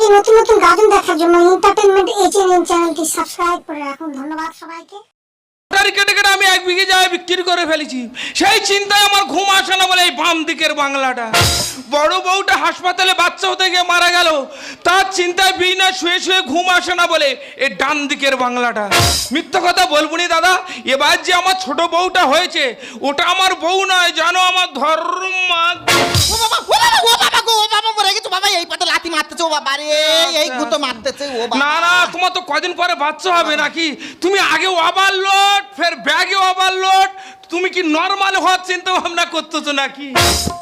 এই নতুন নতুন গাজন দেখার জন্য এন্টারটেইনমেন্ট এইচএনএন চ্যানেলটি সাবস্ক্রাইব করে রাখুন। ধন্যবাদ সবাইকে। কেটে কেটে আমি 1 বিঘে জায়গা বিক্রি করে ফেলেছি। সেই চিন্তায় আমার ঘুম আসে না বলে এই বাম দিকের বাংলাটা। বড় বউটা হাসপাতালে বাচ্চা হতে গিয়ে মারা গেল, তার চিন্তায় বিনা শুয়ে শুয়ে ঘুম আসে না বলে এই ডান দিকের বাংলাটা। মিথ্যা কথা বলবো নি দাদা, এবার যে আমার ছোট বউটা হয়েছে ওটা আমার বউ নয়, জানো আমার ধর্মা। ও বাবা ও বাবা ও বাবা গো, ও বাবা মরে গেছে বাবা, এই পাতে লাথি মারতেছে ও বাবা রে, এই গুতো মারতেছে ও বাবা। না না, তোমার তো কদিন পরে বাচ্চা হবে নাকি? তুমি আগে ওভারলোড, ফের ব্যাগে ওভারলোড, তুমি কি নরমাল হওয়ার চিন্তা ভাবনা করতেছো নাকি?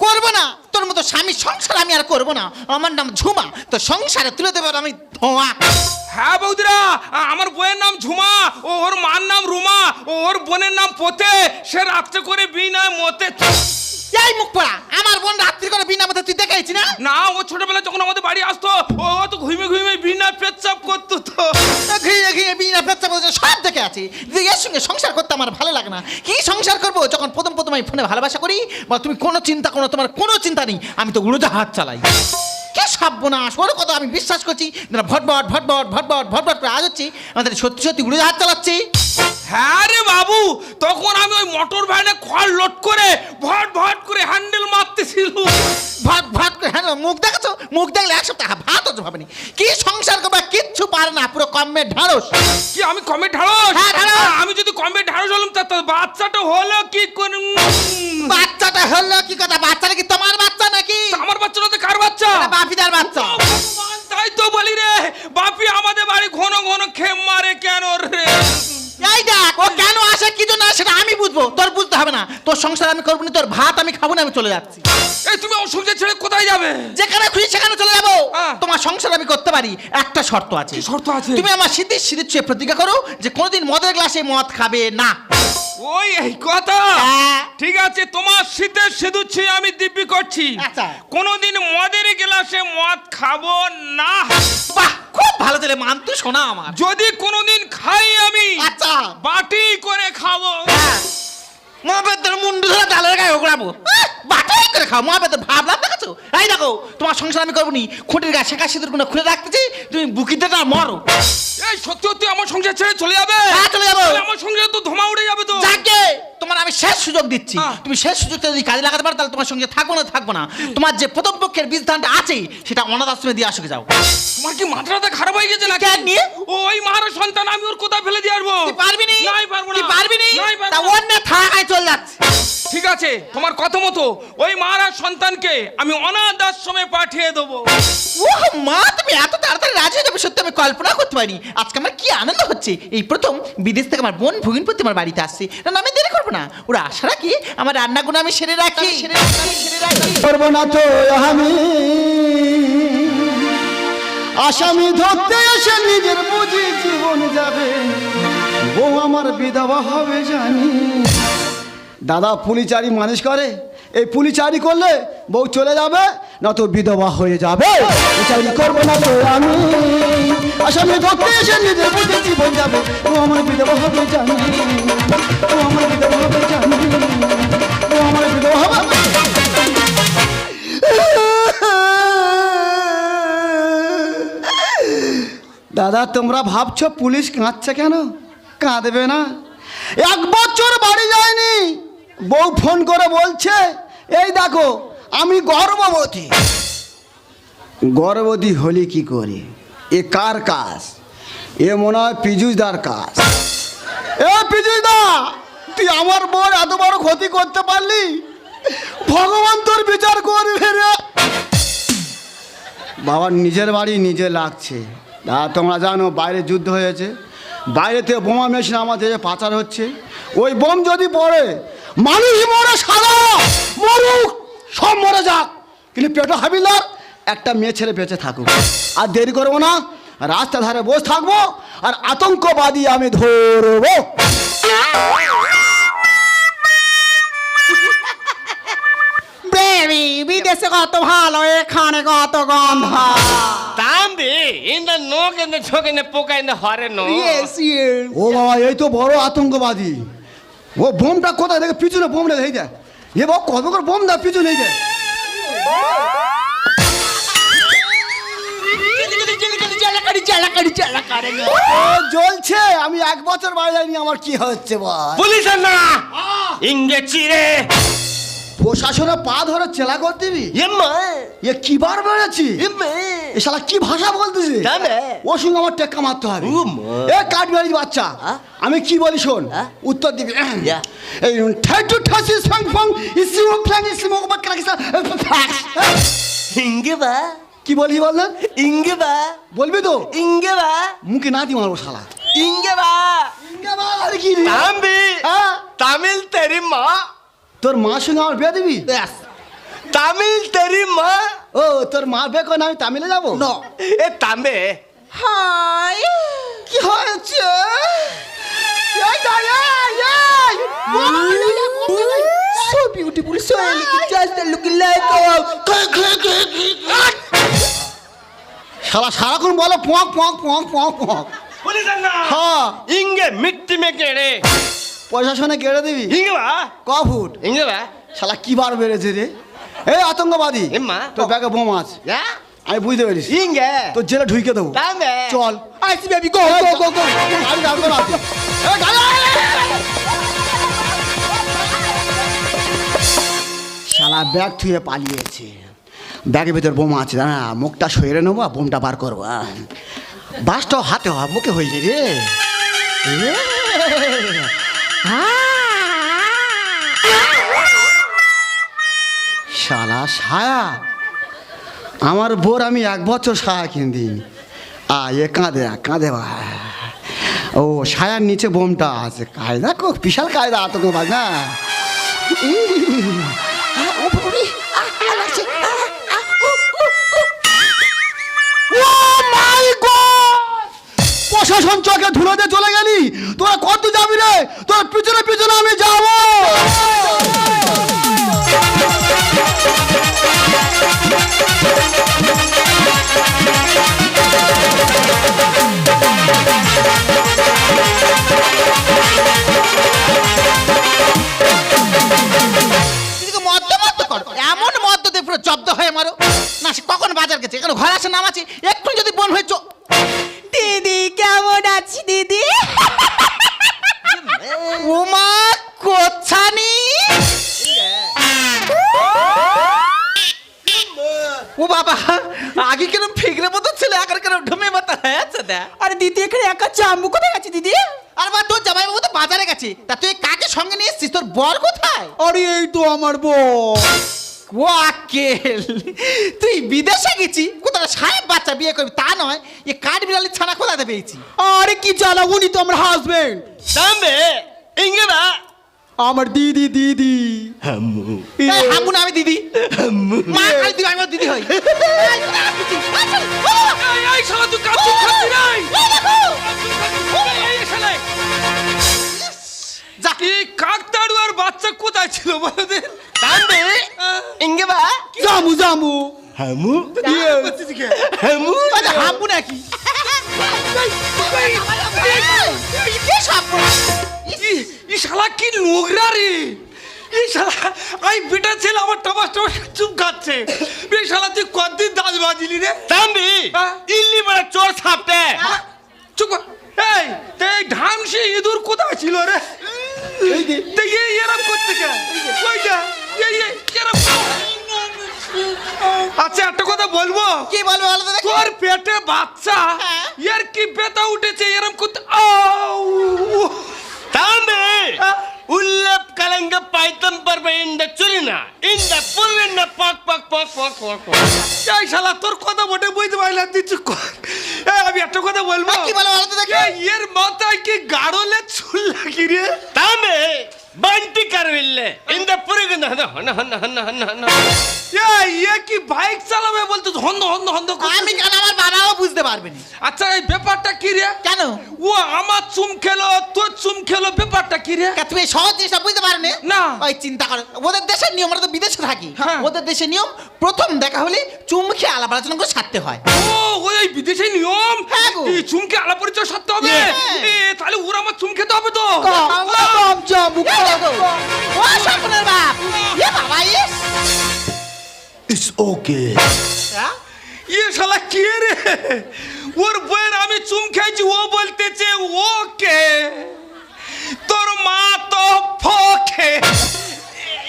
করবো না, তোর মতো স্বামীর সংসার আমি আর করবো না। আমার নাম ঝুমা, তো সংসারে তুলে দেবো আমি ধোঁয়া। হ্যাঁ বৌদিরা, আমার বইয়ের নাম ঝুমা, ও ওর মার নাম রুমা, ও ওর বোনের নাম পোতে, সে রাত্রে করে বিনায় মতে। এই মুখ পড়া, আমার বোন রাত্রি করে বিনা মতে তুই দেখেছি না? না, ও ছোটবেলায় যখন আমাদের বাড়ি আসতো ও তো ঘুমিয়ে ঘুমিয়ে বিনা পেচ্ছাপ করতো। তো ঘিয়ে ঘিয়ে বিনা পেচ্ছা বলছে সব দেখে আছি। এর সঙ্গে সংসার করতে আমার ভালো লাগে না। কি সংসার করবো যখন প্রথম আমি ফোনে ভালোবাসা করি, বা তুমি কোনো চিন্তা করো, তোমার কোনো চিন্তা নেই, আমি তো উড়োজাহাজ চালাই। কে সর্বনাশ, ওর কথা আমি বিশ্বাস করছি, ভটভট ভটভট ভটভট ভটভট করে আজ হচ্ছি, আমাদের সত্যি সত্যি উড়োজাহাজ চালাচ্ছি। হ্যাঁ রে বাবু, তখন আমি ওই মোটর ভ্যানে খড় লোড করে ভট ভট করে হ্যান্ডেল মারতেছিল। ভাত ভাত করে হ্যাঁ, মুখ দেখেছো? মুখ দেখলে 1 সপ্তাহ ভাত হচ্ছে ভাবেনি। কি সংসার করবা, কিচ্ছু পারে না, পুরো কমে ঢাড়স। কি আমি কমে ঢাড়স? হ্যাঁ, ঢ্যাঁড়স। আমি যদি কমে ঢাড়স হলাম তা বাচ্চাটা হলো কি করে? বাচ্চাটা হলো কি কথা? বাচ্চাটা কি তোমার বাচ্চা নাকি? আমার বাচ্চাটা তো কার বাচ্চা? বাপিদার বাচ্চা। তাই তো বলি রে, বাপি আমাদের বাড়ি ঘন ঘন খেম মারে কেন রে? এই দেখ, ও কেন আসে কি জন্য আসে সেটা আমি বুঝবো, তোর বুঝতে হবে না। তোর সংসার আমি করবো না, তোর ভাত আমি খাবো না, আমি চলে যাচ্ছি। এই তুমি আমার সংসার ছেড়ে কোথায় যাবে? যেখানে খুশি সেখানে চলে যাবো। হ্যাঁ। তোমার সংসার আমি করতে পারি, একটা শর্ত আছে। কি শর্ত আছে? তুমি আমার শীতের শীতের চেয়ে প্রতিজ্ঞা করো যে কোনোদিন মদের গ্লাসে মদ খাবে না। ওই এই কথা? হ্যাঁ। ঠিক আছে, তোমার শীতের সিঁদুর ছুঁয়ে আমি দিব্যি করছি আচ্ছা। কোনোদিন মদের গ্লাসে মদ খাবো না। বাহ, খুব ভালো ছেলে, মান তুই শোনা আমার। যদি কোনোদিন খাই আমি আচ্ছা। বাটি করে খাবো। মহাবেদের মুন্ডু ধরে ডালের গায়ে ওগড়াবো, বাটাই করে খাও। মহাবেদের ভাবলাম দেখেছো? এই দেখো, তোমার সংসার আমি করবো নি, খুঁটির গায়ে শেখা সিঁদুর গুলো খুলে রাখতেছি, তুমি বুকিতে না মরো। এই সত্যি সত্যি আমার সংসার ছেড়ে চলে যাবে? হ্যাঁ, চলে যাবো। তাহলে আমার সংসার তো ধোঁয়া উড়ে যাবে তো। যাকে তোমার আমি শেষ সুযোগ দিচ্ছি, হ্যাঁ। তুমি শেষ সুযোগটা যদি কাজে লাগাতে পারো তাহলে তোমার সঙ্গে থাকবো না থাকবো না। তোমার যে প্রথম পক্ষের বীজ ধানটা আছে সেটা অনাথ আশ্রমে দিয়ে আসুক যাও। তোমার কি মাথাটা খারাপ হয়ে গেছে নাকি? কেন নিয়ে? ওই মার সন্তান আমি ওর কোথায় ফেলে দিয়ে আসবো? তুই পারবি নি? নাই, পারবো না। তুই পারবি নি? নাই, পারবো তা না। অন্য থাকায় চলে যাচ্ছে। ঠিক আছে, তোমার কথা মতো ওই মারা সন্তানকে আমি অনাথ আশ্রমে পাঠিয়ে দেবো। ও মা, তুমি এত তাড়াতাড়ি রাজি হয়ে যাবে সত্যি আমি কল্পনা করতে পারিনি। আজকে আমার কি আনন্দ হচ্ছে, এই প্রথম বিদেশ থেকে আমার বোন ভগিনপতি আমার বাড়িতে আসছে। না আমি দেরি করবো না, ওরা আশা রাখি আমার রান্নাগুলো আমি সেরে রাখি। করবো না তো আমি আসামি ধরতে এসে নিজের বুঝি জীবন যাবে, বউ আমার বিধবা হবে জানি। দাদা পুলিচারি মানুষ করে, এই পুলিচারি করলে বউ চলে যাবে না তো বিধবা হয়ে যাবে। চাকরি করবো না তো আমি আসামি ধরতে এসে নিজের বুঝি জীবন যাবে, বউ আমার বিধবা হবে জানি, বউ আমার বিধবা হবে জানি, বউ আমার বিধবা হবে। দাদা তোমরা ভাবছো পুলিশ কাঁদছে কেন? কাঁদবে না। 1 বছর বাড়ি যায়নি, বউ ফোন করে বলছে এই দেখো আমি গর্ভবতী। গর্ভবতী হলি কি করে? এ কার কাজ? এ মনে হয় পীযুষদার কাজ। এ পীযুষদা, তুই আমার বউ এত বড় ক্ষতি করতে পারলি, ভগবান তোর বিচার করবে রে। বাবার নিজের বাড়ি নিজে লাগছে। তোমরা জানো বাইরে যুদ্ধ হয়েছে, বাইরে থেকে বোমা মেশিন আমাদের পাচার হচ্ছে। ওই বোম যদি পড়ে মানুষ মরে, সারা মরুক, সব মরে যাক, কিন্তু পেটো হাবিলার একটা মেয়ে ছেলে বেঁচে থাকুক। আর দেরি করবো না, রাস্তা ধারে বসে থাকবো আর আতঙ্কবাদী আমি ধরবো। বিদেশে কত ভালো, এখানে কত গন্ধ। in the nook, in the choke, in the poker, in the horror, no. ও বাবা, এই তো বড় আতঙ্কবাদী। ও বোমটা কোথায় দেখে পিছনে বোম রেখে দেয়। এ বাবা কত করে বোম দেয় পিছনে দেয়। চালা করে ও জ্বলছে, আমি 1 বছর বাড়ি যাইনি, আমার কি হচ্ছে বল? পুলিশ না ইংগে চিরে প্রশাসনে পা ধরে চেলা কর দিবি? এম্মা এ কি বার বেড়েছি? এম্মা এ শালা কি ভাষা বলতেছে? তবে ওর সঙ্গে আমার টেক্কা মারতে হবে। ও মা। এ কাঠবিড়ালি বাচ্চা, হ্যাঁ? আমি কি বলি শোন, হ্যাঁ? উত্তর দিবি। ইয়া। এই ঠাটু ঠাসি সং ফং ইসিও ফ্ল্যাং ইসিমো বাক্কা কিসা ফ্যাক্স। ইংগে বা কি বলবি বল না? ইংগে বা বলবি তো? ইংগে বা মুখে না দি মারবো শালা। ইংগে বা ইঙ্গা বাবা, আরে কি রে? তাম্বি হ্যাঁ? তামিল তেরি মা তোর মার সঙ্গে আমার বিয়ে দিবি? তামিল তেরি মা ও তোর মা বিয়ে করে আমি তামিলে যাবো? এ তাম্বে হাই কি হয়েছে? এই দাঁড়া, এই! so beautiful so elegant just looking like শালা সারাক্ষণ বলো পক পক পক পক পক। পুলিশ না হ্যাঁ, ইংগে মিট্টি মে কেড়ে প্রশাসনে কেড়ে দিবি? ইংগে বা ক ফুট? ইংগে বা শালা কি বার বেড়েছে রে? এই আতঙ্কবাদী, এম্মা তোর ব্যাগে বোম আছে, ইয়া আমি বুঝতে পেরেছি, ইংগে তোর জেলে ঢুকে দেবো। তাম্বে চল। I see baby go go go go গাড়ি দাঁড় করা আছে। এই গাড়ি আয়, আয়, আয়, আয়। শালা ব্যাগ থুয়ে পালিয়েছে, ব্যাগের ভেতর বোমা আছে, দাঁড়া মুখটা সইরে নেবো, বোমটা বার করবো। বাসটাও হাতে হওয়া মুখে হয়েছে রে। শালা সায়া, আমার বোর আমি 1 বছর সায়া কিনে দিই। এ কাঁদে কাঁদে ভাই। ও সায়ার নিচে বোমটা আছে, কায়দা বিশাল কায়দা আতঙ্কবাজ না। প্রশাসন চোখে ধুলোতে চলে গেলি, তোরা কত যাবি রে? তোর পিছনে পিছনে আমি যাবো। এমন মদ্য দিয়ে পুরো জব্দ হয়ে মারো না। সে কখন বাজার গেছে, এখানে ঘর আসে নাম আছে, একটু যদি বন হয়ে দিদি কেমন আছি দিদি? উমা কোচ্ছানি ও বাবা, আগে কেন ফিগরে মতো ছিল, এখন কেন ঢুমে মতো হয়েছে? আরে দিদি এখানে একা চাম্বু কোথায় গেছে দিদি? আর বা তোর জামাই বাবু তো বাজারে গেছে, তা তুই কাকে সঙ্গে নিয়ে এসছিস? তোর বর কোথায়? আরে এই তো আমার বউ। ওয়াকেল, তুই বিদেশে গেছি, কোথায় সাহেব বাচ্চা বিয়ে করবি তা নয়, এ কাঠ বিড়ালের ছানা কোথাতে পেয়েছি? আরে কি জানা, উনি তো আমার হাজবেন্ড, তাম্বে ইংগে বা আমার দিদি। দিদি হামু না আমি দিদি, মা খালি দিদি, আমি ওর দিদি হই। এই শালা তুই কাজ করছিস নাই? এই শালা যা কি কাকতাড়ু আর বাচ্চা কোথায় ছিল বলো দে? তাম্বে ইংগে বা জামু জামু। হামু হামু আচ্ছা, হামু নাকি? এই শালা কি নোংরা রে! এই শালা আই বেটা ছেলে আমার টমাস চুপ খাচ্ছে। এই শালা তুই কতদিন দাঁত বাজিলি রে? তাম্বি ইল্লি বড় চোর ছাপতে চুপ কর। এই এই ঢামসি ইঁদুর কোথায় ছিল রে? এই এরম করতে কে? ওই যা এই এরম। আচ্ছা একটা কথা বলবো? কি বলবো বলো তো দেখি? তোর পেটে বাচ্চা, হ্যাঁ। এর কি ব্যথা উঠেছে এরম করতে? আউ! তাম্বে উল্লেপ কালেঙ্গে পাইতম পারবে ইন্দা চুরিনা ইন্দা পুরবিনা পক পক পক পক পক পক। এই শালা তোর কথা মোটে বুঝতে পারলাম, তুই চুপ কর। আমি একটা কথা বলবো? কি বলো বলো তো দেখি? এর মাথায় কি গাড়লে চুল লাগি রে? ತಾಮೆ ಬಂಟಿ ಕರವಿಲ್ಲೆ ಇಂದ ಪುರಿಗಿಂದ ಹನ್ನ ಹನ್ನ ಹನ್ನ ಹನ್ನ ಹನ್ನ এ কি বাইক চালাবে বলতে হন্দ হন্দ হন্দ করছে? আমি কেন, আমার বাবাও বুঝতে পারবে না। আচ্ছা এই ব্যাপারটা কি রে? কেন? ও আমার চুম খেলো, তোর চুম খেলো, ব্যাপারটা কি রে? তুমি এই সহজ জিনিসটা বুঝতে পারো না? না। ওই চিন্তা করো, ওদের দেশের নিয়ম, আমরা তো বিদেশে থাকি, হ্যাঁ। ওদের দেশের নিয়ম প্রথম দেখা হলে চুম খেয়ে আলাপ আলোচনা করে ছাড়তে হয়। ও ওই বিদেশি নিয়ম, হ্যাঁ গো। এই চুমকে আলাপ পরিচয় সারতে হবে। হ্যাঁ। তাহলে ওরা আমার চুম খেতে হবে তো। ও স্বপ্নের বাপ, এ বাবা ইস। It's okay. শালা কে রে? ওর বইয়ের আমি চুম খেয়েছি, ও বলতেছে ওকে, তোর মা তো ফকে।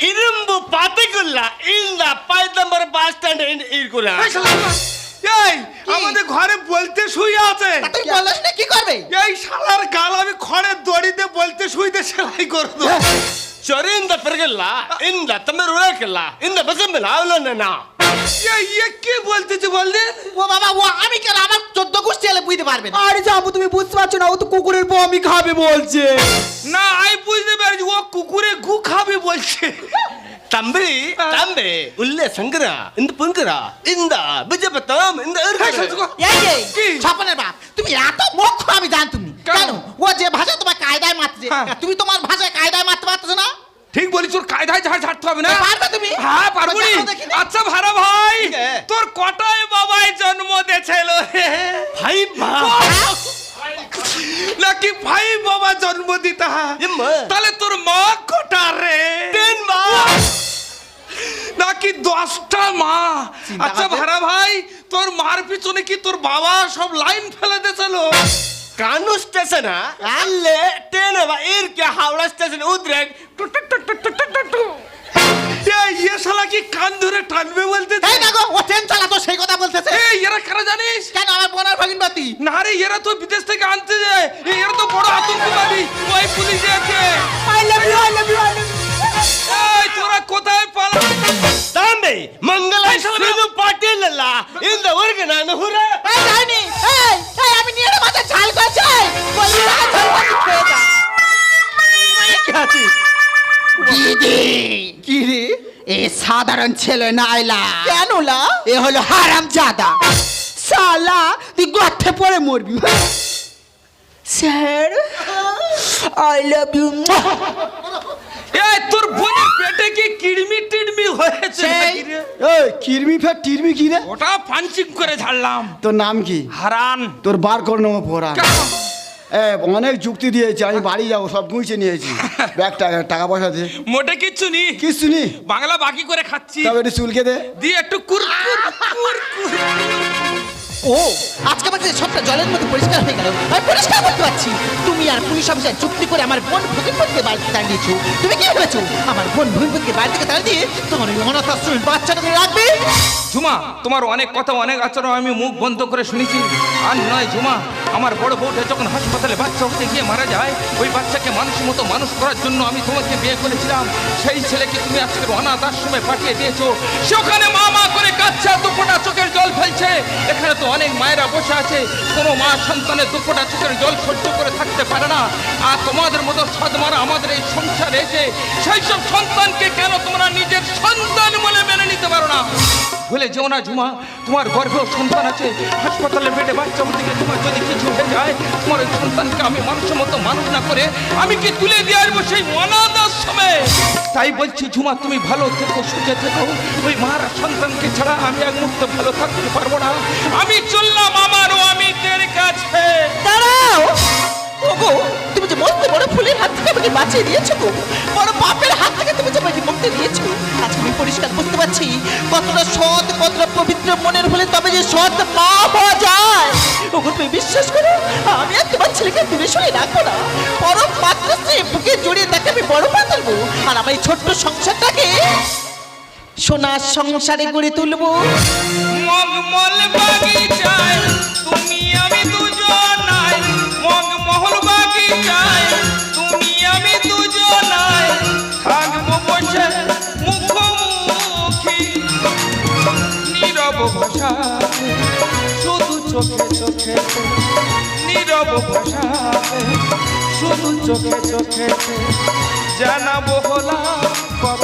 ഇരുമ്പ് പാത്തക്കുള്ള ഇല്ല പൈതമ്പർ ബസ് സ്റ്റാൻഡ് ഇരിക്കുള്ള এই আমাদের ঘরে বলতে শুই আছে, তুই বলিস না কি করবে? এই শালার গাল আমি খড়ের দড়িতে বলতে শুইতে সেলাই করে দেবো। ചൊറിയുന്ന പിറകില്ല ഇന്ത തമ്മിൽ ഉഴക്കില്ല ഇന്ത ബസമ്പില്ല അവലൊന്നാ ইয়ে কি বলতেছে বললে? ও বাবা, ও আমি কেন, আমার 14 গোষ্ঠী এলে বুঝতে পারবে না। আরে যাবো, তুমি বুঝতে পারছো না, ও তো কুকুরের বমি খাবে বলছে। না আমি বুঝতে পারছি, ও কুকুরে গু খাবে বলছে। തമ്പി തമ്പി ഉള്ളേ ശങ്കര ഇന്ത പുങ്കര ഇന്ത ബിജപതം ഇന്ത এই যে কি? ছাপানের বাপ, তুমি এত মুখ আমি জান তুমি কেন? কেন? ও যে ভাষা তোমার কায়দায় মারছে, হ্যাঁ। তুমি তোমার ভাষায় কায়দায় মারতে পারছো না? ঠিক বলিস, তোর কায়দায় ঝাড় ঝাড়তে হবে না? পারবে তুমি? হ্যাঁ পারবো নি। দেখাও দেখি। আচ্ছা ভাড়া ভাই, ঠিক আছে। তোর কটায় বাবাই জন্ম দিয়েছিল রে? ভাই বা নাকি ভাই বাবা জন্ম দিতা? এম্মা। তাহলে তোর মা কটা রে? 3 মা নাকি 10টা মা? চিন্তা আচ্ছা করতে- ভাড়া ভাই, তোর মার পিছনে কি তোর বাবা সব লাইন ফেলে দিয়েছিল? কানু স্টেশন আলে ট্রেন বা এর কে হাওড়া স্টেশন উদ্রেক ইয়ে শালা কি কান ধরে টানবে বলতে? এই দেখো, ও ট্রেন চালাতো সেই কথা বলতেছে। এই এরা কারা জানিস? কেন আমার বোনার ভাগিনবাতি? না রে, এরা তো বিদেশ থেকে আনতে যায়, এরা তো বড় আতঙ্কবাদী, ওই পুলিশে আছে। I love you, I love you, I love you. এই তোরা কোথায় পালা? তাম্বে মঙ্গল সিধু পাটিল লা ইন দা ওর্গ না হুরা এই যাইনি, এই আমি নিয়ে মাথা ঝাল করছে, বলি না ঝাল করছে যা। দিদি কি রে? এ সাধারণ ছেলে নাইলা, কেন লা? এ হলো হারামজাদা। শালা তুই গর্তে পড়ে মরবি। Sir I love you. এই তোর বোনের পেটে কি কিডমি টিডমি হয়েছে নাকি রে? এই কিরমি ফের টিরমি কি রে? ওটা পাঞ্চিং করে ঝাড়লাম। তোর নাম কি? হারান। তোর বার করে নেবো পড়া। কেন? অনেক যুক্তি দিয়েছি, আমি বাড়ি যাবো, সব গুঁজে নিয়েছি। ব্যাগ টাকা পয়সা দে। মোটে কিচ্ছু নি, কি শুনি? বাংলা বাকি করে খাচ্ছি। তবে একটু চুলকে দে। দিয়ে একটু কুরকুর কুরকুর। ও আজকে আমাকে সবটা জলের মধ্যে পরিষ্কার হয়ে গেল, আমি পরিষ্কার করতে পারছি। তুমি আর পুলিশ অফিসার চুক্তি করে আমার বোন ভূমিপতিকে বাড়ি থেকে তাড়িয়ে দিয়েছো। তুমি কি ভেবেছো আমার বোন ভূমিপতিকে বাড়ি থেকে তাড়িয়ে দিয়ে তোমার ওই অনাথ আশ্রমের বাচ্চাটাকে রাখবে? ঝুমা, তোমার অনেক কথা অনেক আচরণ আমি মুখ বন্ধ করে শুনেছি। আর নয় ঝুমা, আমার বড় বউটা যখন হাসপাতালে বাচ্চা হতে গিয়ে মারা যায়, ওই বাচ্চাকে মানুষের মতো মানুষ করার জন্য আমি তোমাকে বিয়ে করেছিলাম। সেই ছেলেকে তুমি আজকের অনাথ আশ্রমে পাঠিয়ে দিয়েছো। সেখানে মা মা করে কাচ্চা দুপোটা চোখের জল ফেলছে। এখানে তো অনেক মায়েরা বসে আছে, কোনো মা সন্তানের দুপোটা চোখের জল সহ্য করে থাকতে পারে না। আর তোমাদের মতো সদমারা আমাদের এই সংসারে এসে সেই সব সন্তানকে কেন তোমরা নিজের সন্তান বলে মেনে নিতে পারো না? ভুলে যেও না ঝুমা, তোমার গর্ভেও সন্তান আছে। হাসপাতালে বেডে বাচ্চা হতে গিয়ে তোমার যদি কিছু হয়ে যায়, তোমার ওই সন্তানকে আমি মানুষের মতো মানুষ না করে আমি কি তুলে দিয়ে আসবো সেই অনাথ আশ্রমে? তাই বলছি ঝুমা, তুমি ভালো থেকো, সুখে থেকো। ওই মারা সন্তানকে ছাড়া আমি এক মুহূর্ত ভালো থাকতে পারবো না। আমি চললাম আমার ও আমিদের কাছে। দাঁড়াও, ওগো তুমি যে মস্ত বড় ফুলের হাত থেকে আমাকে বাঁচিয়ে দিয়েছো গো, বড় পাপের হাত থেকে তুমি যে আমাকে মুক্তি দিয়েছো। আজকে আমি পরিষ্কার বুঝতে পারছি কতটা সৎ, কতটা পবিত্র মনের হলে তবে যে সৎ মা হওয়া যায়। ওগো তুমি বিশ্বাস করো, আমি আর তোমার ছেলেকে দূরে সরে রাখবো না। বড় পাত্র স্ত্রী বুকে জড়িয়ে দেখে আমি বড় পা তুলবো, আর আমার এই ছোট্ট সংসারটাকে সোনার সংসারে গড়ে তুলবো। মগমল বাগিচায় তুমি আমি দুজনাই, মগমহল বাগিচায় তুমি আমি দুজনাই, থাকবো বসে মুখোমুখি নীরব ভাষা শুধু চোখে চোখে, নীরব ভাষা শুধু চোখে চোখে জানাবো হলাম কত